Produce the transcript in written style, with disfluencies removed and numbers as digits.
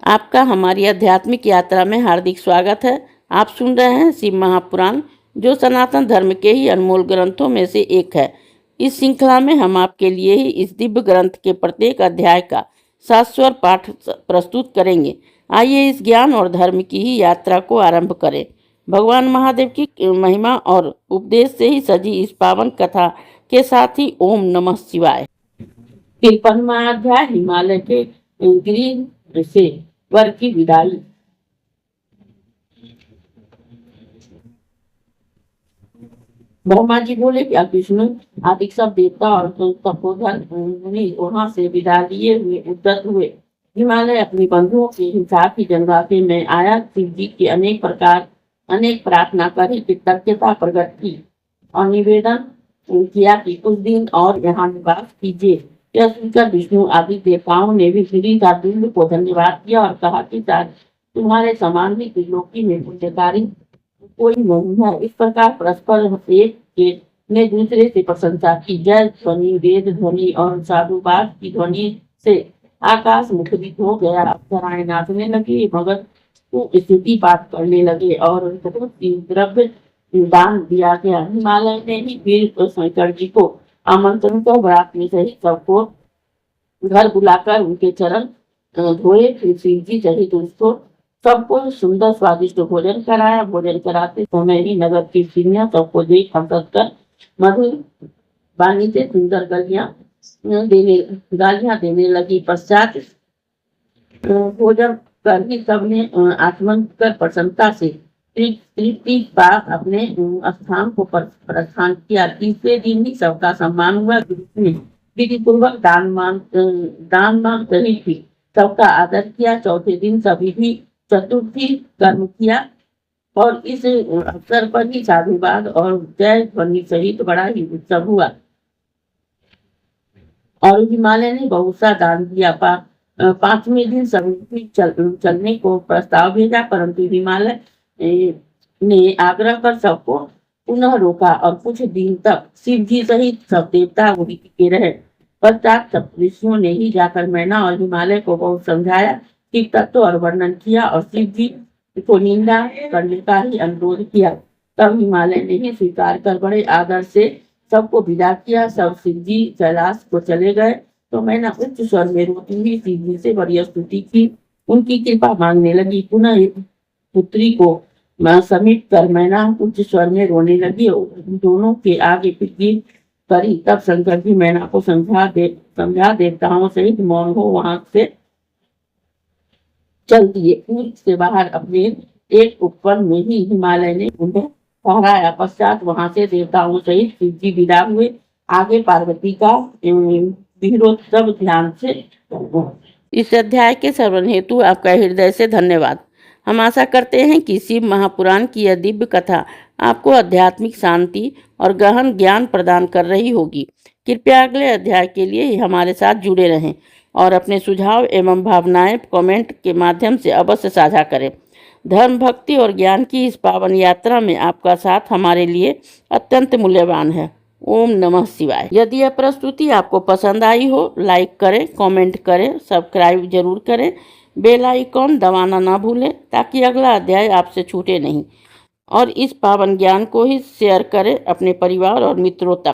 आपका हमारी आध्यात्मिक यात्रा में हार्दिक स्वागत है। आप सुन रहे हैं शिव महापुराण, जो सनातन धर्म के ही अनमोल ग्रंथों में से एक है। इस श्रृंखला में हम आपके लिए ही इस दिव्य ग्रंथ के प्रत्येक अध्याय का शाश्वत पाठ प्रस्तुत करेंगे। आइए इस ज्ञान और धर्म की ही यात्रा को आरंभ करें। भगवान महादेव की महिमा और उपदेश से ही सजी इस पावन कथा के साथ ही ओम नमः शिवाय। 53वां अध्याय, हिमालय के गिरि से वर की विदाई। ब्रह्मा जी बोले कि विष्णु आदि सब देवता और तपोधन मुनि वहां से विदा लिए हुए उद्यत हुए। हिमालय अपनी बंधुओं के हिसाब की जनवासे में आया। शिव जी की अनेक प्रार्थना कर कृतज्ञता प्रकट की और निवेदन किया कि कुछ दिन और यहाँ निवास कीजिए। यह सुनकर विष्णु आदि देवताओं ने भी गिरिराज को धन्यवाद किया और कहा कि तुम्हारे समान ही त्रिलोकी में पुण्यकारी कोई नहीं है। इस प्रकार परस्पर एक के ने दूसरे से प्रशंसा की। जय ध्वनि, वेद ध्वनि और साधुवाद की ध्वनि से आकाश मुखरित हो गया। अप्सराएं नाचने लगी, मगर स्थिति पाठ करने लगे और बहुत सी द्रव्य दान दिया गया। हिमालय ने ही वीर शंकर जी को आमंत्रण कर बरात में सहित सबको घर बुलाकर उनके चरण धोए। फिर शिव जी सहित उसको सबको सुंदर स्वादिष्ट भोजन कराया। भोजन कराते समय ही नगर की सीढ़ियां सबको देख हंस कर मधुर वाणी से सुंदर गालियां देने लगी। पश्चात भोजन कर ही सबने आचमन कर प्रसन्नता से तृप्ति पा अपने स्थान को प्रस्थान किया। तीसरे दिन ही सबका सम्मान हुआ। विधि पूर्वक दान मान रही थी, सबका आदर किया। चौथे दिन सभी भी चतुर्थी कर्म किया और इस अवसर पर ही साधुवाद और जय ध्वनि सहित बड़ा ही उत्सव हुआ। और हिमालय ने बहुत सा दान दिया। पांचवें दिन सभी चलने को प्रस्ताव भेजा, परंतु हिमालय ने आग्रह कर सबको पुनः रोका और कुछ दिन तक शिव जी सहित सब देवता वही टिके रहे। पश्चात सब ऋषियों ने ही जाकर मैना और हिमालय को बहुत समझाया, शिव तत्व और वर्णन किया और शिव जी को निंदा करने का ही अनुरोध किया। तब हिमालय ने ही स्वीकार कर बड़े आदर से सबको विदा किया। सब शिव जी कैलाश को चले गए तो मैना उच्च स्वर में रोती हुई शिव जी से बड़ी स्तुति की, उनकी कृपा मांगने लगी। पुनः एक पुत्री को समीप कर मैना उच्च स्वर में रोने लगी। दोनों के आगे पीछे करी। तब शंकर जी मैना को समझा देवताओं सहित मौन हो वहां से चल दिए। पूर्व से बाहर अपने एक उपवन में ही हिमालय ने उन्हें ठहराया। पश्चात वहां से देवताओं सहित शिव जी विदा हुए। आगे पार्वती का विरोत्सव ध्यान से। इस अध्याय के श्रवण हेतु आपका हृदय से धन्यवाद। हम आशा करते हैं कि शिव महापुराण की यह दिव्य कथा आपको आध्यात्मिक शांति और गहन ज्ञान प्रदान कर रही होगी। कृपया अगले अध्याय के लिए हमारे साथ जुड़े रहें और अपने सुझाव एवं भावनाएं कमेंट के माध्यम से अवश्य साझा करें। धर्म, भक्ति और ज्ञान की इस पावन यात्रा में आपका साथ हमारे लिए अत्यंत मूल्यवान है। ओम नमः शिवाय। यदि यह प्रस्तुति आपको पसंद आई हो, लाइक करें, कमेंट करें, सब्सक्राइब जरूर करें, बेल आइकॉन दबाना ना भूलें ताकि अगला अध्याय आपसे छूटे नहीं। और इस पावन ज्ञान को ही शेयर करें अपने परिवार और मित्रों तक।